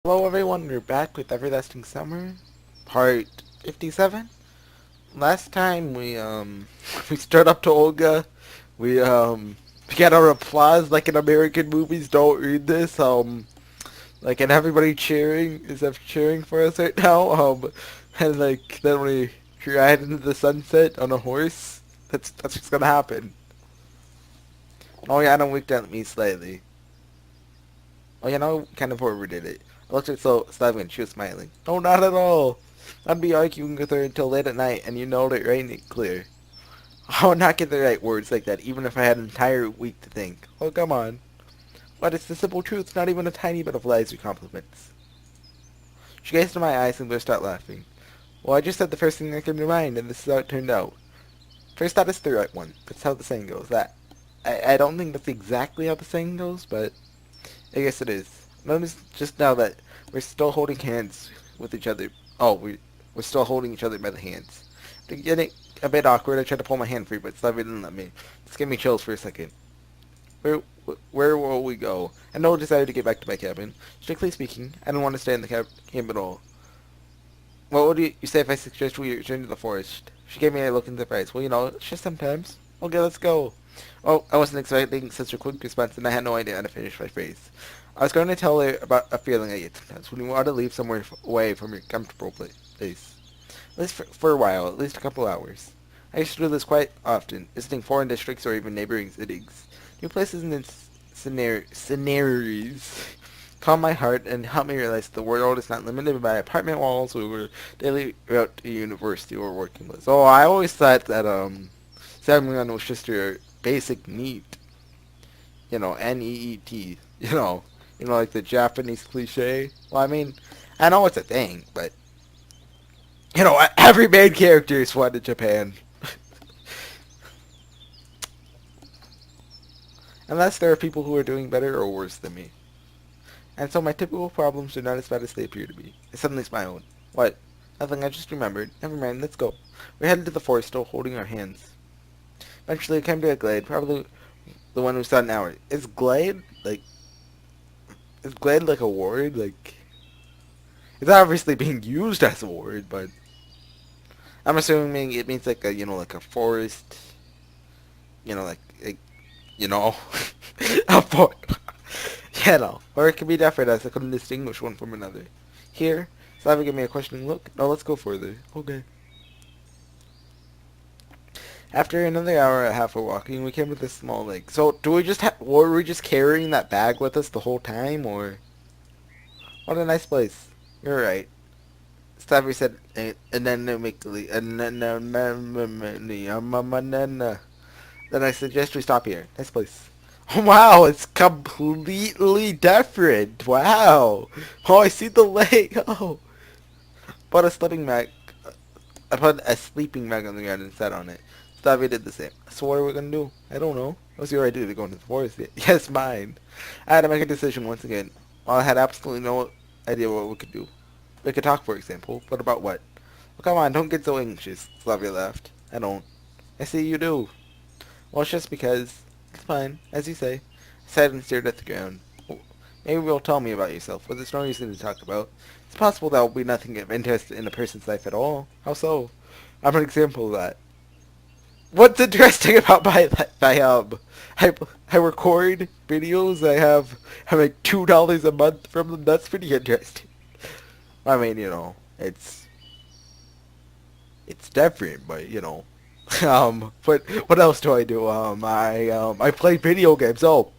Hello everyone, we're back with Everlasting Summer, part 57. Last time we stood up to Olga, we got our applause like in American movies, don't read this, like and everybody cheering, is that cheering for us right now, and like then we ride into the sunset on a horse. That's what's gonna happen. Oh yeah, I don't winked at me slightly. Oh, you know, kind of overdid it. I looked at Slavin and she was smiling. No, not at all. I'd be arguing with her until late at night, and you know it right and clear. I would not get the right words like that, even if I had an entire week to think. Oh, come on. But it's the simple truth, not even a tiny bit of lies or compliments. She gazed into my eyes and burst out laughing. Well, I just said the first thing that came to mind, and this is how it turned out. First thought is the right one. That's how the saying goes. I don't think that's exactly how the saying goes, but I guess it is. Notice just now that we're still holding hands with each other. Oh, we're still holding each other by the hands. To get it a bit awkward, I tried to pull my hand free, but Slavy didn't let me. This gave me chills for a second. Where where will we go? I know I decided to get back to my cabin. Strictly speaking, I didn't want to stay in the camp at all. What would you say if I suggest we return to the forest? She gave me a look in surprise. Well, you know, it's just sometimes. Okay, let's go. Oh, I wasn't expecting such a quick response, and I had no idea how to finish my phrase. I was going to tell her about a feeling I get sometimes when you want to leave somewhere away from your comfortable place. At least for a while, at least a couple hours. I used to do this quite often, visiting foreign districts or even neighboring cities. New places and scenarios calm my heart and help me realize the world is not limited by apartment walls or daily route to university or working place. Oh, I always thought that salmon was just your basic need. You know, NEET. You know, like the Japanese cliche. Well, I mean, I know it's a thing, but you know, every main character is one in Japan. Unless there are people who are doing better or worse than me. And so my typical problems are not as bad as they appear to be. I suddenly smiled. What? Nothing, I just remembered. Never mind, let's go. We headed to the forest, still holding our hands. Eventually, I came to a glade, probably the one we saw an hour. Is glade like a word? Like, it's obviously being used as a word, but I'm assuming it means like a, you know, like a forest, you know, like you know, a forest. You know, or it could be different as I couldn't distinguish one from another. Here, Slava gave me a questioning look. No, let's go further. Okay. After another hour and a half of walking, we came to this small lake. So, do we just were we just carrying that bag with us the whole time, or what a nice place? You're right. Stabby said anemically, then I suggest we stop here. Nice place. Oh, wow, it's completely different. Wow. Oh, I see the lake. Oh. Put a sleeping bag. I put a sleeping bag on the ground and sat on it. Stabby did the same. So what are we gonna do? I don't know. It was your idea to go into the forest. Yes, mine. I had to make a decision once again. While I had absolutely no idea what we could do. We could talk, for example, but about what? Well, come on, don't get so anxious. Slavia laughed. I don't. I see you do. Well, it's just because. It's fine, as you say. I sat and stared at the ground. Well, maybe you'll tell me about yourself, but there's no reason to talk about. It's possible there will be nothing of interest in a person's life at all. How so? I'm an example of that. What's interesting about I I record videos. I make $2 a month from them. That's pretty interesting. I mean, you know, it's different, but you know, but what else do I do? I play video games. Oh,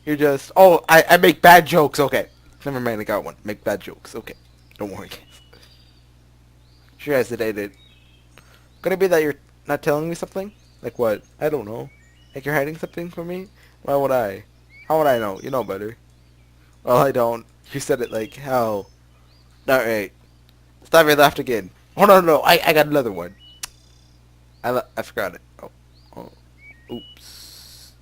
you're just. Oh, I make bad jokes. Okay, never mind. I got one. Make bad jokes. Okay, don't worry. She hesitated. Could it be that you're not telling me something? Like what? I don't know. Like you're hiding something from me? Why would I? How would I know? You know better. Well, I don't. You said it like how? Not right. Stop your laughed again. Oh no no! I got another one. I forgot it. Oh oh. Oops.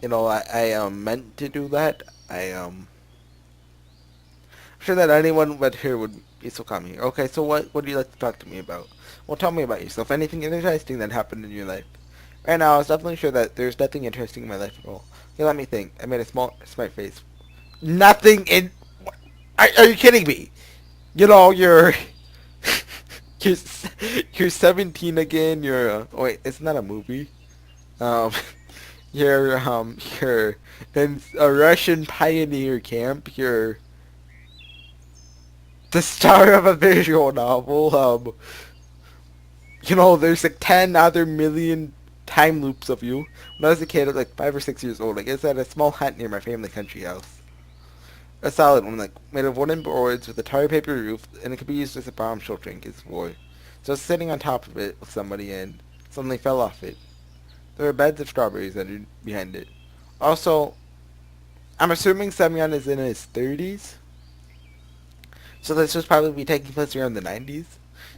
You know I meant to do that. I'm sure that anyone but her would Be so calm here. Okay, so what would you like to talk to me about? Well, tell me about yourself. Anything interesting that happened in your life? Right now, I was definitely sure that there's nothing interesting in my life at all. Okay, let me think. I made a smart face. Nothing in... Are you kidding me? You know, you're, you're 17 again, oh wait, it's not a movie. Um, you're in a Russian pioneer camp. You're the star of a visual novel. There's like 10 other million time loops of you. When I was a kid, I was like 5 or 6 years old. I guess I had a small hut near my family country house. A solid one, like made of wooden boards with a tar paper roof, and it could be used as a bomb shelter in case of war. So I was sitting on top of it with somebody and suddenly fell off it. There were beds of strawberries under behind it. Also, I'm assuming Semyon is in his 30s, so this was probably taking place around the 90s.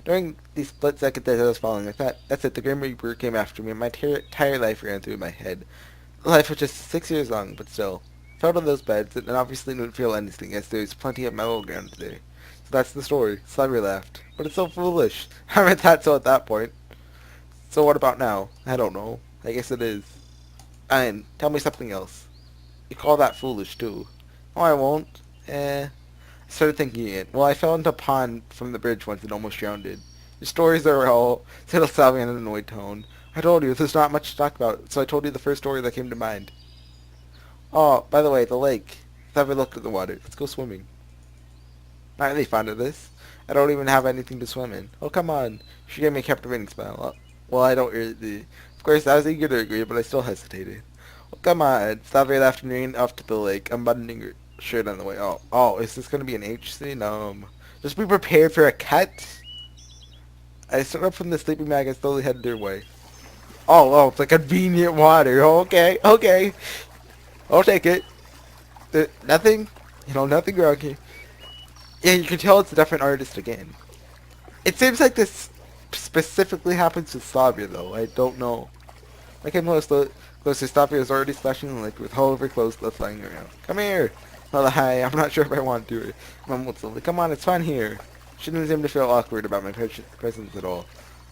During the split second that I was falling, I thought, that's it, the Grim Reaper came after me, and my entire life ran through my head. Life was just 6 years long, but still. Fell to those beds, and obviously didn't feel anything, as there's plenty of metal ground there. So that's the story. Slumber laughed. But it's so foolish. I meant that so at that point. So what about now? I don't know. I guess it is. And tell me something else. You call that foolish, too. Oh, I won't. I started thinking it. Well, I fell into a pond from the bridge once and almost drowned. Your stories are all, said Salvi in an annoyed tone. I told you, there's not much to talk about, so I told you the first story that came to mind. Oh, by the way, the lake. Salvi looked at the water. Let's go swimming. Not really fond of this. I don't even have anything to swim in. Oh, come on. She gave me a captivating smile. Well, I don't really... Of course, I was eager to agree, but I still hesitated. Well, come on. Salvi laughed and ran off to the lake, unbuttoning her shirt on the way. Oh, is this going to be an H scene? Just be prepared for a cut. I stood up from the sleeping bag and slowly headed her way. It's like convenient water. Okay. I'll take it. Nothing, nothing wrong here. Yeah, you can tell it's a different artist again. It seems like this specifically happens to Slavia, though. I don't know. I came close to Slavia was already splashing in the lake with all of her clothes left lying around. Come here! Well, hi, I'm not sure if I want to. Mum slowly. Come on, it's fun here. She didn't seem to feel awkward about my presence at all.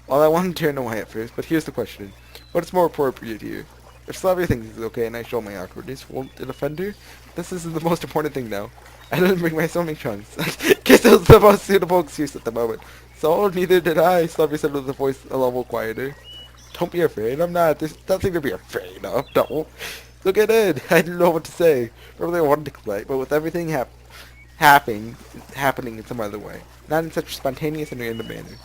Well, I wanted to turn away at first, but here's the question. What's more appropriate here? If Slavia thinks it's okay and I show my awkwardness, won't it offend her? This isn't the most important thing now. I didn't bring my swimming trunks. Guess it was the most suitable excuse at the moment. So, neither did I, Slavia said with a voice a level quieter. Don't be afraid, I'm not. There's nothing to be afraid of, don't. Look at it. I didn't know what to say. Probably I wanted to play, but with everything happening in some other way. Not in such spontaneous and random manner.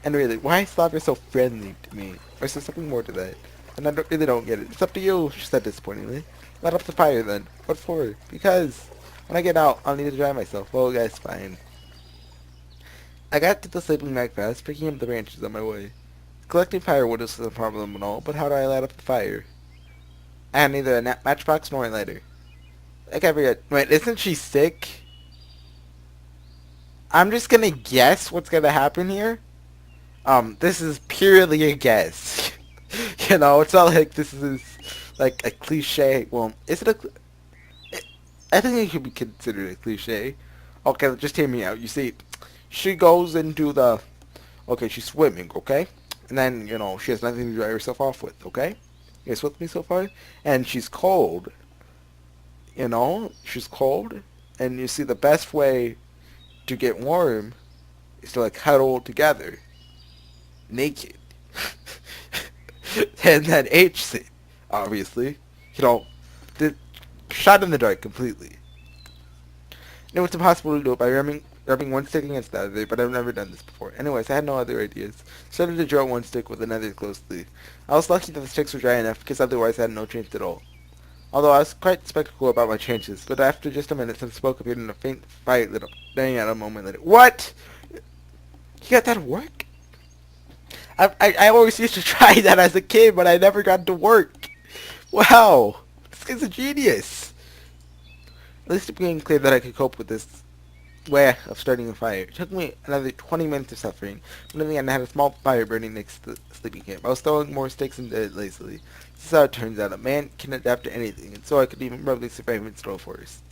And really, why is Slavia so friendly to me? Or is there something more to that? And I really don't get it. It's up to you, she said disappointingly. Light up the fire then. What for? Because when I get out, I'll need to dry myself. Well, guys, fine. I got to the sleeping bag fast, picking up the branches on my way. Collecting firewood is a problem and all, but how do I light up the fire? I had neither a matchbox nor a lighter. Like wait, isn't she sick? I'm just gonna guess what's gonna happen here. This is purely a guess. It's not like this is like a cliche. Well, is it I think it could be considered a cliche. Okay, just hear me out. You see, she goes into the... Okay, she's swimming, okay? And then, she has nothing to dry herself off with, okay? You guys with me so far? And she's cold. She's cold. And you see, the best way to get warm is to, like, huddle together. Naked. And then H it, obviously. The shot in the dark completely. No, it's impossible to do it by rubbing one stick against the other, but I've never done this before. Anyways, I had no other ideas. Started to drill one stick with another closely. I was lucky that the sticks were dry enough, because otherwise I had no chance at all. Although I was quite skeptical about my chances, but after just a minute, some smoke appeared in a faint fire lit up, dying out a moment later. What? You got that to work? I always used to try that as a kid, but I never got to work. Wow. This guy's a genius. At least it became clear that I could cope with this way of starting a fire. It took me another 20 minutes of suffering, but in the end I had a small fire burning next to the sleeping camp. I was throwing more sticks into it lazily. This is how it turns out. A man can adapt to anything, and so I could even probably survive in snow forests.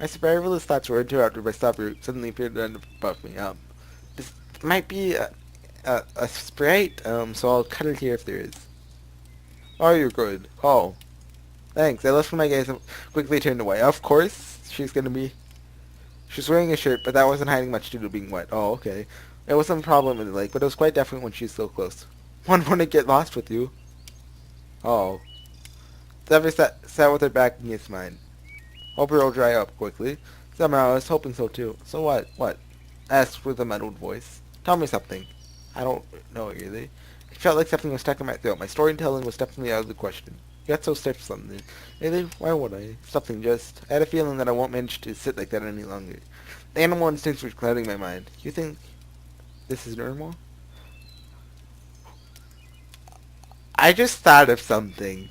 My superfluous thoughts were interrupted by stop root suddenly appeared above me. This might be a sprite, so I'll cut it here if there is. Oh, you're good. Oh, thanks. I lifted my gaze and quickly turned away. Of course, she's wearing a shirt, but that wasn't hiding much due to being wet. Oh, okay. It wasn't a problem in the lake, but it was quite definite when she was so close. One wouldn't get lost with you. Oh. Zephyr sat with her back against mine. Hope it'll dry up quickly. Somehow I was hoping so too. So what? What? Asked with a muddled voice. Tell me something. I don't know really. It felt like something was stuck in my throat. My storytelling was definitely out of the question. You got so stiff for something. Really? Why would I? Something just. I had a feeling that I won't manage to sit like that any longer. The animal instincts were clouding my mind. You think this is normal? I just thought of something.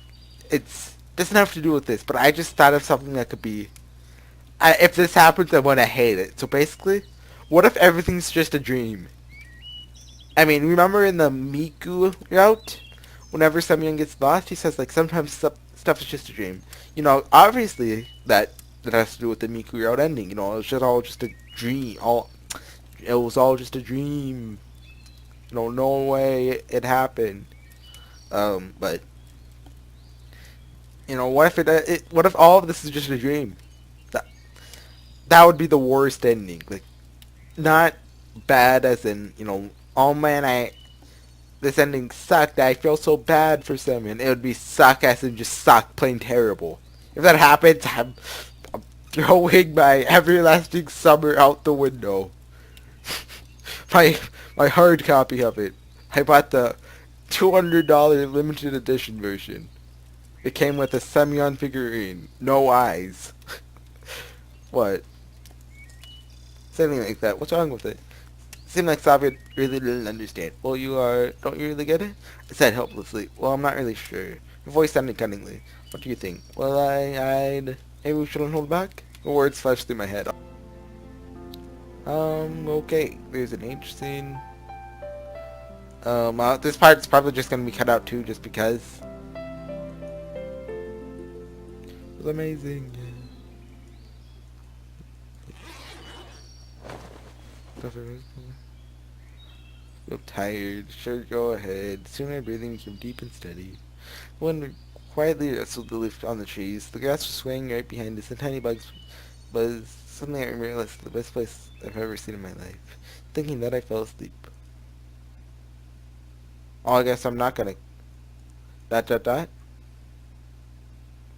It's doesn't have to do with this, but I just thought of something that could be. If this happens, I'm gonna hate it. So basically, what if everything's just a dream? I mean, remember in the Miku route, whenever someone gets lost, he says like sometimes stuff is just a dream. You know, obviously that has to do with the Miku route ending. You know, it was just all just a dream. It was all just a dream. You know, no way it happened. But you know, what if what if all of this is just a dream? That that would be the worst ending. Like, not bad as in, you know, oh man, this ending sucked. I feel so bad for Simeon. It would be suck as in just suck, plain terrible. If that happens, I'm throwing my everlasting summer out the window. my my hard copy of it. I bought the $200 limited edition version. It came with a Semyon figurine, no eyes. What? Something like that. What's wrong with it? Seemed like Soviet really didn't understand. Well, don't you really get it? I said helplessly. Well, I'm not really sure. Her voice sounded cunningly. What do you think? Well, maybe we shouldn't hold back? The words flashed through my head. Okay. There's an H scene. This part's probably just gonna be cut out too, just because. It was amazing. Feel tired. Sure, go ahead. Soon my breathing became deep and steady. The wind quietly rustled the leaf on the trees. The grass was swaying right behind us, and tiny bugs buzzed. Suddenly I realized the best place I've ever seen in my life. Thinking that I fell asleep. Oh, I guess I'm not gonna... Dot.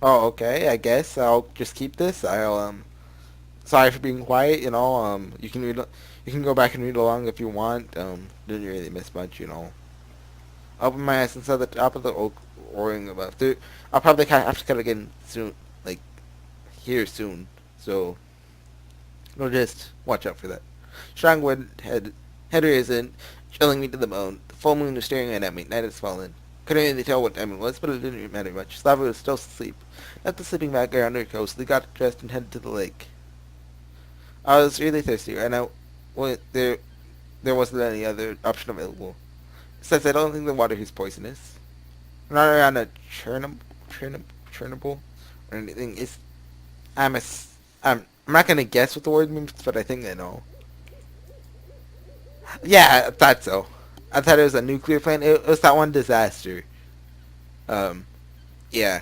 Oh, okay. I guess I'll just keep this. Sorry for being quiet, you know, you can go back and read along if you want. Didn't really miss much, you know. I opened my eyes and saw the top of the oak roaring above. I'll probably have to cut again soon, like, here soon. So, we'll just watch out for that. Strong wind had risen, chilling me to the bone. The full moon was staring right at me. Night has fallen. Couldn't really tell what time it was, but it didn't matter much. Slava was still asleep. Left the sleeping bag around her coast. They got dressed and headed to the lake. I was really thirsty, and there wasn't any other option available. Besides, I don't think the water is poisonous. I'm not around a Chernobyl or anything. I'm not gonna guess what the word means, but I think I know. Yeah, I thought so. I thought it was a nuclear plant. It was that one disaster. Um, yeah.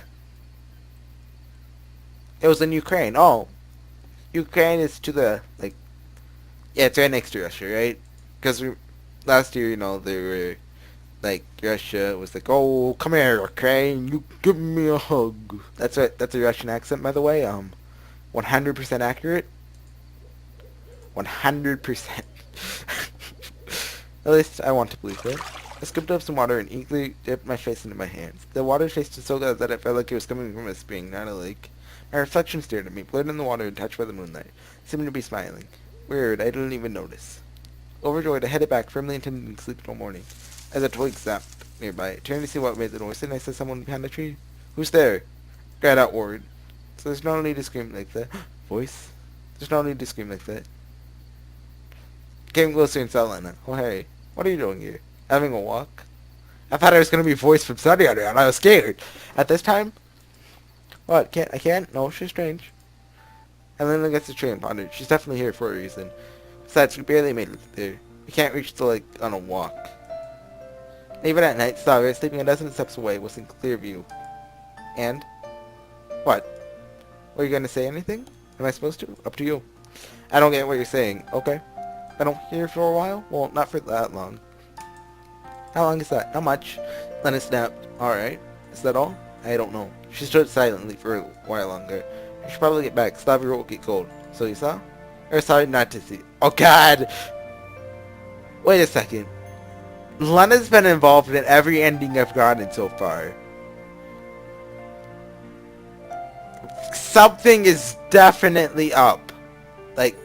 It was in Ukraine. Oh, Ukraine is to the, like, yeah, it's right next to Russia, right? Because last year, you know, they were, like, Russia was like, oh, come here, Ukraine, you give me a hug. That's a Russian accent, by the way. 100% accurate. 100%. At least I want to believe it. I scooped up some water and eagerly dipped my face into my hands. The water tasted so good that it felt like it was coming from a spring, not a lake. My reflection stared at me, blurred in the water and touched by the moonlight. It seemed to be smiling. Weird, I didn't even notice. Overjoyed, I headed back, firmly intending to sleep till morning. As a twig snapped nearby, I turned to see what made the noise, and I saw someone behind a tree. Who's there? Cried out Ward. So there's no need to scream like that. Voice? There's no need to scream like that. Came closer and saw Lena. Oh, hey. What are you doing here? Having a walk? I thought I was going to be voiced from Sunny on and I was scared. At this time? What? I can't? No, she's strange. And Lena gets the train pondered. She's definitely here for a reason. Besides, we barely made it there. We can't reach till like on a walk. Even at night, Sawyer, sleeping a dozen steps away, was in clear view. And? What? Were you gonna say anything? Am I supposed to? Up to you. I don't get what you're saying. Okay. I don't hear for a while? Well, not for that long. How long is that? Not much. Lena snapped. Alright. Is that all? I don't know. She stood silently for a while longer. I should probably get back. Slavia will get cold. So you saw? Or sorry not to see. Oh god! Wait a second. Lena's been involved in every ending I've gotten so far. Something is definitely up. Like,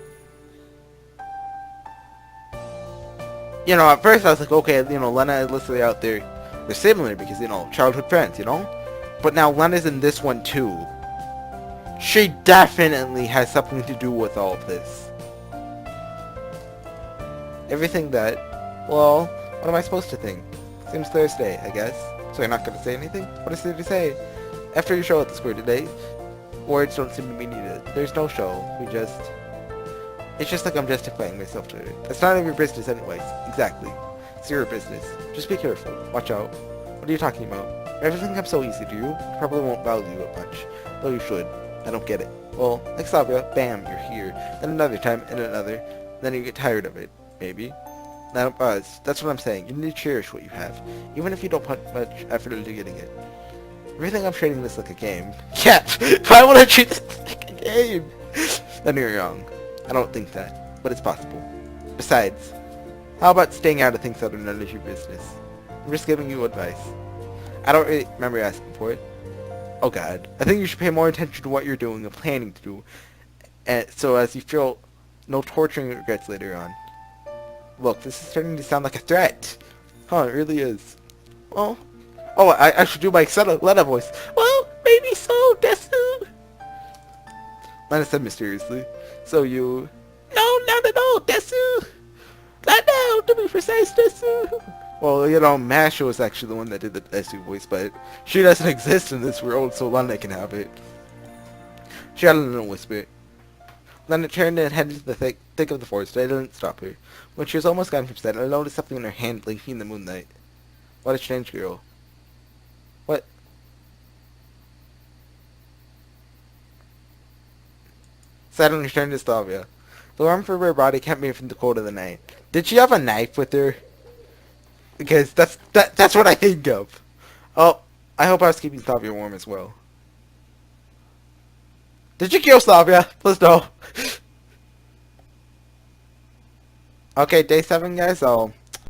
you know, at first I was like, okay, you know, Lena and Leslie out there, they're similar because, you know, childhood friends, you know? But now Lena's in this one too. She definitely has something to do with all of this. Everything that, well, what am I supposed to think? Seems Thursday, I guess. So you're not going to say anything? What is there to say? After your show at the square today, words don't seem to be needed. There's no show. It's just like I'm justifying myself to it. It's none of your business anyways. Exactly. It's your business. Just be careful. Watch out. What are you talking about? Everything comes so easy to you. You probably won't value it much. Though you should. I don't get it. Well, like Slavia, bam, you're here. Then another time, and another. Then you get tired of it. Maybe. Not a buzz. That's what I'm saying. You need to cherish what you have. Even if you don't put much effort into getting it. Everything I'm treating this like a game. Yeah! Why would I treat this like a game? Then you're wrong. I don't think that. But it's possible. Besides, how about staying out of things that are none of your business? I'm just giving you advice. I don't really remember asking for it. Oh god. I think you should pay more attention to what you're doing and planning to do. And so as you feel no torturing regrets later on. Look, this is starting to sound like a threat. Huh, it really is. Well, oh, I should do my Lena voice. Well, maybe so, Desu. Lena said mysteriously. So you... No, not at all, Desu. Not now, to be precise, Desu. Well, you know, Masha was actually the one that did the Desu voice, but she doesn't exist in this world, so Lena can have it. She had a little whisper. Lena turned and headed to the thick of the forest, but I didn't stop her. When she was almost gone from sight, I noticed something in her hand blinking in the moonlight. What a strange girl. What? Suddenly turned to Slavia. The warmth of her body kept me from the cold of the night. Did she have a knife with her? Because that's what I think of. Oh, I hope I was keeping Slavia warm as well. Did you kill Slavia? Please no. Okay, day 7, guys.